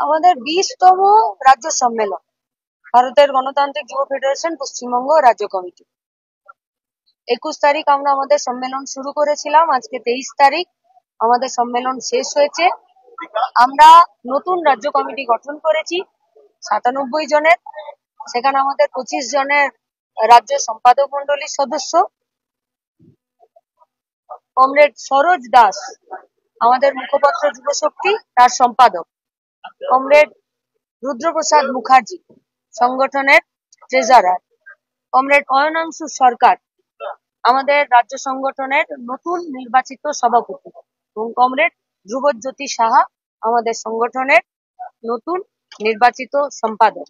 আমাদের 20তম রাজ্য সম্মেলন, ভারতের গণতান্ত্রিক যুব ফেডারেশন পশ্চিমবঙ্গ রাজ্য কমিটি। 21 তারিখ আমরা আমাদের সম্মেলন শুরু করেছিলাম, আজকে 23 তারিখ আমাদের সম্মেলন শেষ হয়েছে। আমরা নতুন রাজ্য কমিটি গঠন করেছি 97 জনের। সেখানে আমাদের 25 জনের রাজ্য সম্পাদক মন্ডলীর সদস্য, কমরেড সরোজ দাস আমাদের মুখপত্র যুবশক্তি তার সম্পাদক, কমরেড রুদ্রপ্রসাদ মুখার্জি সংগঠনের ট্রেজারার, কমরেড অয়নাংশু সরকার আমাদের রাজ্য সংগঠনের নতুন নির্বাচিত সভাপতি এবং কমরেড ধ্রুবজ্যোতি সাহা আমাদের সংগঠনের নতুন নির্বাচিত সম্পাদক।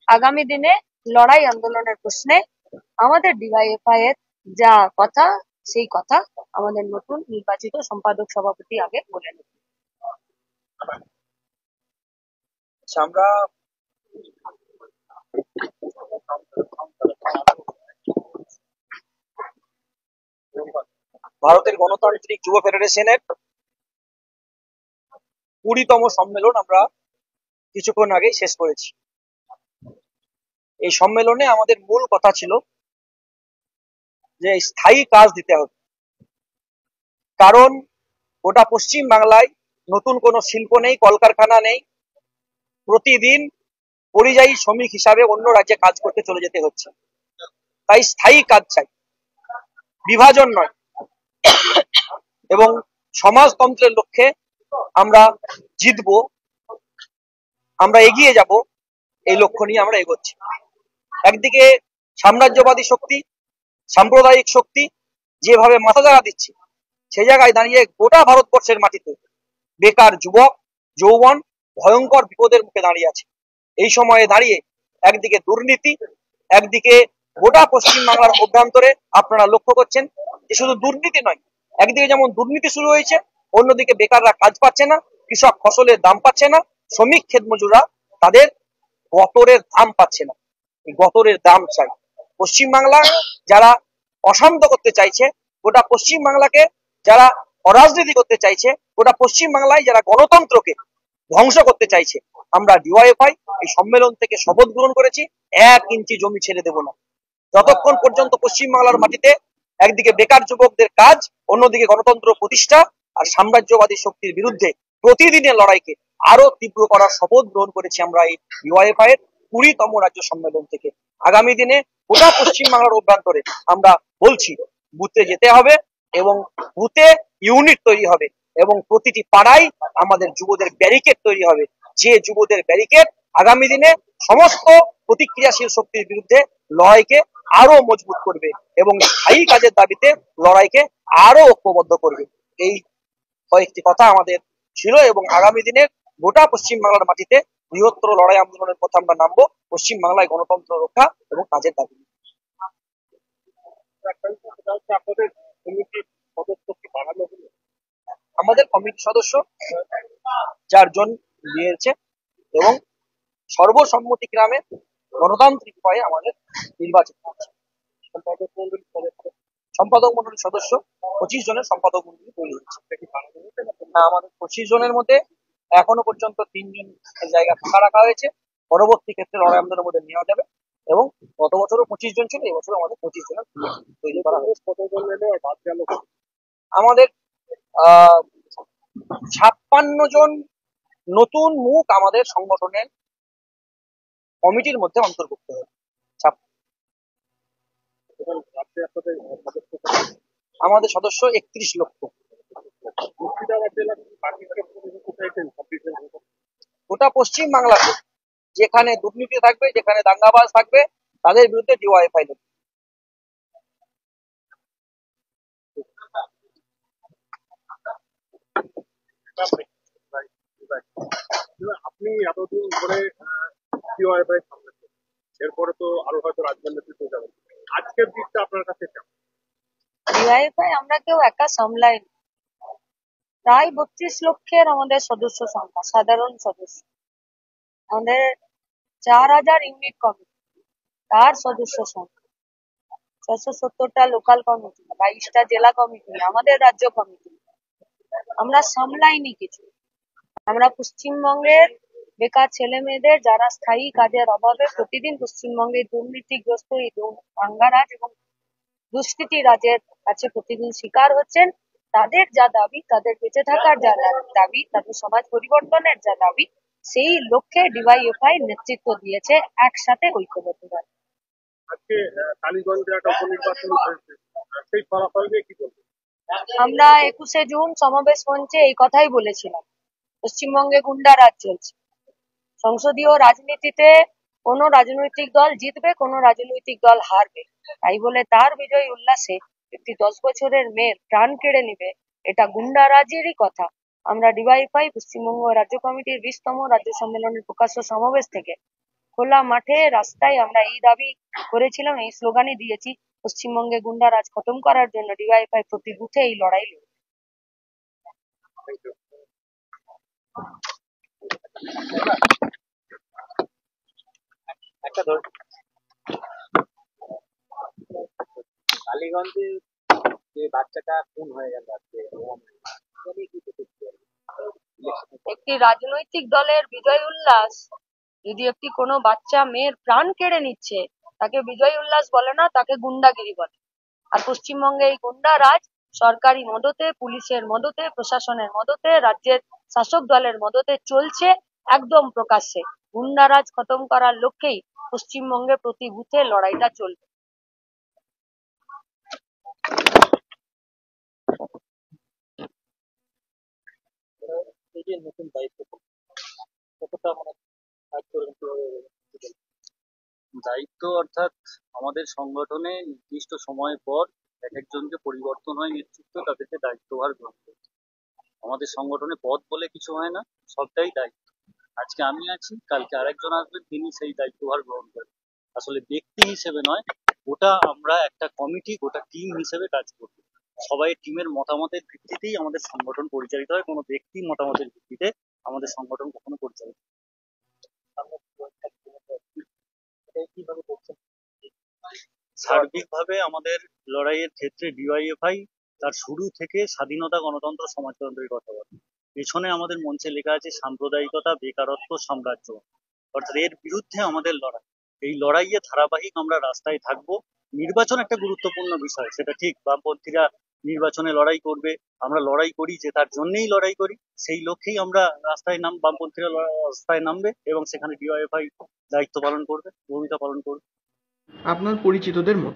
আগামী দিনে লড়াই আন্দোলনের প্রশ্নে আমাদের ডিওয়াইএফআই এর যা কথা, সেই কথা আমাদের নতুন নির্বাচিত সম্পাদক সভাপতি আগে বলে নেব। আমরা ভারতের গণতান্ত্রিক যুব ফেডারেশনের 20তম সম্মেলন আমরা কিছুক্ষণ আগে শেষ করেছি। এই সম্মেলনে আমাদের মূল কথা ছিল যে স্থায়ী কাজ দিতে হবে, কারণ গোটা পশ্চিম বাংলায় নতুন কোনো শিল্প নেই, কলকারখানা নেই। প্রতিদিন পরিযায়ী শ্রমিক হিসাবে অন্য রাজ্যে কাজ করতে চলে যেতে হচ্ছে। তাই স্থায়ী কাজ চাই, বিভাজন নয়। এবং সমাজতন্ত্রের লক্ষ্যে আমরা জিতবো, আমরা এগিয়ে যাব, এই লক্ষ্য নিয়ে আমরা এগোচ্ছি। একদিকে সাম্রাজ্যবাদী শক্তি, সাম্প্রদায়িক শক্তি যেভাবে মাথাচাড়া দিচ্ছে, সে জায়গায় দাঁড়িয়ে গোটা ভারতবর্ষের মাটিতে বেকার যুবক যৌবন ভয়ঙ্কর বিপদের মুখে দাঁড়িয়ে আছে। এই সময়ে দাঁড়িয়ে একদিকে দুর্নীতি, একদিকে গোটা পশ্চিম বাংলার অভ্যন্তরে আপনারা লক্ষ্য করছেন যে শুধু দুর্নীতি নয়, একদিকে যেমন দুর্নীতি শুরু হয়েছে, অন্যদিকে বেকাররা কাজ পাচ্ছে না, কৃষক ফসলের দাম পাচ্ছে না, শ্রমিক ক্ষেত মজুরা তাদের গতরের দাম পাচ্ছে না। এই গতরের দাম চাই। পশ্চিম বাংলা যারা অশান্ত করতে চাইছে, গোটা পশ্চিম বাংলাকে যারা অরাজনীতি করতে চাইছে, গোটা পশ্চিম বাংলায় যারা গণতন্ত্রকে ধ্বংস করতে চাইছে, আমরা ডিওয়াইএফআই এই সম্মেলন থেকে শপথ গ্রহণ করেছি 1 ইঞ্চি জমি ছেড়ে দেব না। যতক্ষণ পর্যন্ত পশ্চিম বাংলার মাটিতে একদিকে বেকার যুবকদের কাজ, অন্যদিকে গণতন্ত্র প্রতিষ্ঠা আর সাম্রাজ্যবাদী শক্তির বিরুদ্ধে প্রতিদিনের লড়াইকে আরো তীব্র করার শপথ গ্রহণ করেছি আমরা এই ডিওয়াইএফআই এর 20তম রাজ্য সম্মেলন থেকে। আগামী দিনে গোটা পশ্চিম বাংলার অভ্যন্তরে আমরা বলছি বুথে যেতে হবে এবং বুথে ইউনিট তৈরি হবে এবং প্রতিটি পাড়ায় আমাদের যুবদের ব্যারিকেড তৈরি হবে, যে যুবদের ব্যারিকেড আগামী দিনে সমস্ত প্রতিক্রিয়াশীল শক্তির বিরুদ্ধে লড়াইকে আরো মজবুত করবে এবং স্থায়ী কাজের দাবিতে লড়াইকে আরো ঐক্যবদ্ধ করবে। এই কয়েকটি কথা আমাদের ছিল এবং আগামী দিনে গোটা পশ্চিম বাংলার মাটিতে বৃহত্তর লড়াই আন্দোলনের কথা আমরা নামবো পশ্চিম বাংলায় গণতন্ত্র রক্ষা এবং কাজের দাবি। আমাদের কমিটি সদস্য 4 জন নিয়েছে এবং সর্বসম্মতিক্রমে গণতান্ত্রিক উপায়ে আমাদের নির্বাচিত হচ্ছে। সম্পাদক মন্ডলীর সদস্য 25 জনের সম্পাদক মন্ডলী তৈরি হচ্ছে। আমাদের 25 জনের মধ্যে এখনো পর্যন্ত 3 জন জায়গা ফাঁকা রাখা হয়েছে, পরবর্তী ক্ষেত্রে লড়াই আন্দোলনের মধ্যে নেওয়া যাবে এবং গত বছরও 25 জন ছিল, এবছর আমাদের 25 জনের তৈরি করা হয়েছে। আমাদের 56 জন নতুন মুখ আমাদের সংগঠনের কমিটির মধ্যে অন্তর্ভুক্ত হবে। আমাদের সদস্য 31 লক্ষ। গোটা পশ্চিম বাংলাতে যেখানে দুর্নীতি থাকবে, যেখানে দাঙ্গাবাজ থাকবে, তাদের বিরুদ্ধে ডিওয়াইএফআই নেবে। আপনি এতদিন ধরে ডিওয়াইএফআই সামলাচ্ছেন, এরপরে তো আরো হয়তো রাজ্যের নেতৃত্বে যাবেন, আজকের দিকটা আপনার কাছে কেমন? ডিওয়াইএফআই আমরা কেউ একা সামলাই না, প্রায় 32 লক্ষের আমাদের সদস্য সংখ্যা, সাধারণ সদস্য। আমাদের 4000 ইউনিট কমিটি, তার সদস্য সংখ্যা 670টা লোকাল কমিটি, 22টা জেলা কমিটি, আমাদের রাজ্য কমিটি। আমরা সামলাইনি কিছু, আমরা পশ্চিমবঙ্গের বেকার ছেলে মেয়েদের যারা স্থায়ী কাজের অভাবে প্রতিদিন পশ্চিমবঙ্গে দুর্নীতিগ্রস্ত এই দাঙ্গারাজ এবং দুষ্কৃতী রাজের কাছে প্রতিদিন শিকার হচ্ছেন, তাদের যা দাবি, তাদের বেঁচে থাকার যা দাবি, তাদের সমাজ পরিবর্তনের যা দাবি, সেই লক্ষ্যে ডিওয়াইএফআই নেতৃত্ব দিয়েছে একসাথে ঐক্যবদ্ধভাবে। আজকে টালিগঞ্জে একটা উপনির্বাচন হয়েছে, সেই ফলাফল নিয়ে কি বলবেন? আমরা 21শে জুন সমাবেশ মঞ্চে এই কথাই বলেছিলাম, পশ্চিমবঙ্গে গুন্ডারাজ চলছে। সংসদীয় রাজনীতিতে কোনো রাজনৈতিক দল জিতবে, কোনো রাজনৈতিক দল হারবে, তাই বলে তার বিজয় উল্লাসে একটি 10 বছরের মেয়ের প্রাণ কেড়ে নিবে, এটা গুন্ডারাজেরই কথা। আমরা ডিওয়াইএফআই পশ্চিমবঙ্গ রাজ্য কমিটির 20তম রাজ্য সম্মেলনের প্রকাশ্য সমাবেশ থেকে খোলা মাঠে রাস্তায় আমরা এই দাবি করেছিলাম, এই স্লোগানই দিয়েছি, পশ্চিমবঙ্গে গুন্ডারাজ খতম করার জন্য ডিওয়াইএফআই প্রতি বুথে এই লড়াই লড়বে। একটা ধর টালিগঞ্জে যে বাচ্চাটা খুন হয়ে গেল আজকে, একটি রাজনৈতিক দলের বিজয় উল্লাস যদি একটি কোনো বাচ্চা মেয়ের প্রাণ কেড়ে নিচ্ছে, তাকে বিজয় উল্লাস বলে না, তাকে গুন্ডাগিরি বলে। আর পশ্চিমবঙ্গে এই গুন্ডা রাজ সরকারি মদতে, পুলিশের মদতে, প্রশাসনের মদতে, রাজ্যের শাসক দলের মদতে চলছে একদম প্রকাশ্যে। গুন্ডা রাজ খতম করার লক্ষ্যেই পশ্চিমবঙ্গে প্রতি বুথে লড়াইটা চলবে। এই যে নতুন দায়িত্ব কতটা মানে কাজ করবেন কিভাবে? দায়িত্ব অর্থাৎ আমাদের সংগঠনে নির্দিষ্ট সময় পর এক একজনকে পরিবর্তন হয় নেতৃত্ব, তাদেরকে দায়িত্বভার গ্রহণ করতে। আমাদের সংগঠনে পদ বলে কিছু হয় না, সবটাই দায়িত্ব। আজকে আমি আছি, কালকে আরেকজন আসবেন, তিনি সেই দায়িত্বভার গ্রহণ করবেন। আসলে ব্যক্তি হিসেবে নয়, গোটা আমরা একটা কমিটি, গোটা টিম হিসেবে কাজ করব। সবাই টিমের মতামতের ভিত্তিতেই আমাদের সংগঠন পরিচালিত হয়, কোনো ব্যক্তির মতামতের ভিত্তিতে আমাদের সংগঠন কখনো পরিচালিত হয় না। কিভাবে করছেন? সার্বিকভাবে আমাদের লড়াইয়ের ক্ষেত্রে ডিওয়াইএফআই তার শুরু থেকে স্বাধীনতা, গণতন্ত্র, সমাজতন্ত্রের কথা বলে। পেছনে আমাদের মঞ্চে লেখা আছে সাম্প্রদায়িকতা, বেকারত্ব, সাম্রাজ্য। অর্থাৎ এর বিরুদ্ধে আমাদের লড়াই। এই লড়াইয়ে ধারাবাহিক আমরা রাস্তায় থাকবো। নির্বাচন একটা গুরুত্বপূর্ণ বিষয়, সেটা ঠিক, বামপন্থীরা নির্বাচনে লড়াই করবে, আমরা লড়াই করি, যে তার জন্যই লড়াই করি, সেই লক্ষ্যেই আমরা রাস্তায় বামপন্থীরা রাস্তায় নামবে এবং সেখানে ডিওয়াইএফআই দায়িত্ব পালন করবে, ভূমিকা পালন করবে। আপনার পরিচিতদের মধ্যে